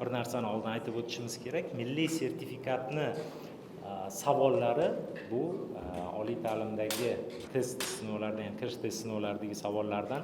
bir narsani oldin aytib o'tishimiz kerak. Milliy sertifikatni savollari bu oliy ta'limdagi test sinovlaridan, ya'ni kirish test sinovlaridagi savollardan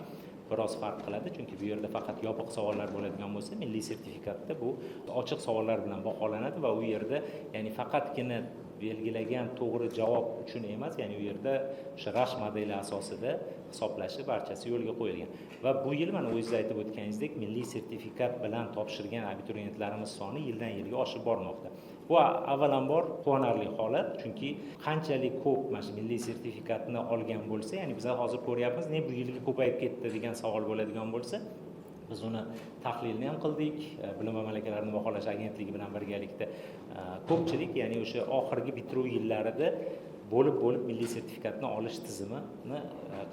biroz farq qiladi. Chunki bu yerda faqat yopiq savollar bo'ladigan bo'lsa, milliy sertifikatda bu ochiq savollar bilan baholanadi va u yerda ya'ni faqatgina belgilagan to'g'ri javob uchun emas, ya'ni u yerda o'sha Rash modeli asosida hisoblashi barchasi yo'lga qo'yilgan. Va bu yil mana o'zingiz aytib o'tganingizdek, milliy sertifikat bilan topshirgan abituriyentlarimiz soni yildan yilga oshib bormoqda. Bu avvalambor quvonarli holat, chunki qanchalik ko'p mana shu milliy sertifikatni olgan bo'lsa, ya'ni biz hozir ko'ryapmiz, ne bu yilga ko'payib ketdi degan savol bo'ladigan bo'lsa, biz uni tahlilni ham qildik, bilim va malakalarni baholash agentligi bilan birgalikda ko'pchilik, ya'ni o'sha oxirgi bitiruv yillarida bo'lib milliy sertifikatni olish tizimini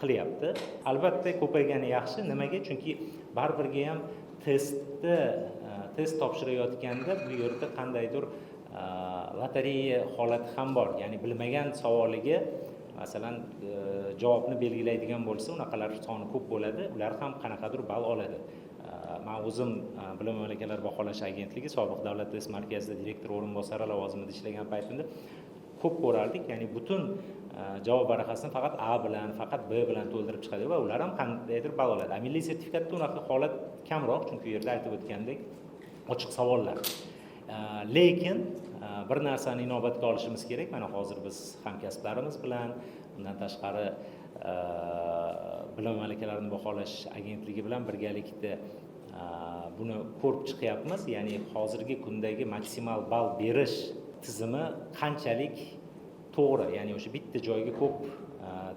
qilyapti. Albatta ko'paygani yaxshi. Nimaga? Chunki baribirga ham test topshirayotganda bu yerda qandaydir lotereya holati ham bor. Ya'ni bilmagan savoliga masalan javobni belgilaydigan bo'lsa, unaqalar soni ko'p bo'ladi. Ular ham qanaqadir ball oladi. Men o'zim bilim va malakalar baholash agentligi sobiq davlat test markazida direktor o'rinbosari lavozimida ishlagan paytimda ko'p ko'rardik. Ya'ni butun javob varaqasini faqat A bilan, faqat B bilan to'ldirib chiqadi va ular ham qandaydir ball oladi. Milliy sertifikatda unaqa holat kamroq, chunki u yerda aytib o'tgandek ochiq savollar. Lekin bir narsani inobatga olishimiz kerak. Mana hozir biz hamkasblarimiz bilan, undan tashqari bilim va malakalarni baholash agentligi bilan birgalikda buni ko'rib chiqyapmiz. Ya'ni hozirgi kundagi maksimal ball berish tizimi qanchalik to'g'ri, ya'ni o'sha bitta joyga ko'p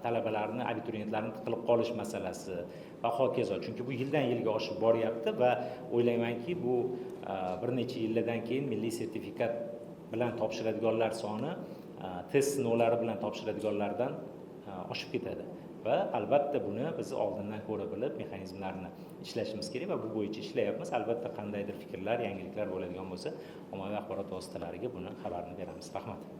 talabalarni, abituriyentlarni tiqilib qolish masalasi va hokazo. Chunki bu yildan yilga oshib boryapti va o'ylaymanki, bu bir necha yildan keyin milliy sertifikat bilan topshiradiganlar soni test sinovlari bilan topshiradiganlardan oshib ketadi. Va albatta buni biz oldindan ko'ra bilib, mexanizmlarni ishlashimiz kerak va bu bo'yicha ishlayapmiz. Albatta qandaydir fikrlar, yangiliklar bo'ladigan bo'lsa, ommaviy axborot vositalariga buni xabarini beramiz. Rahmat.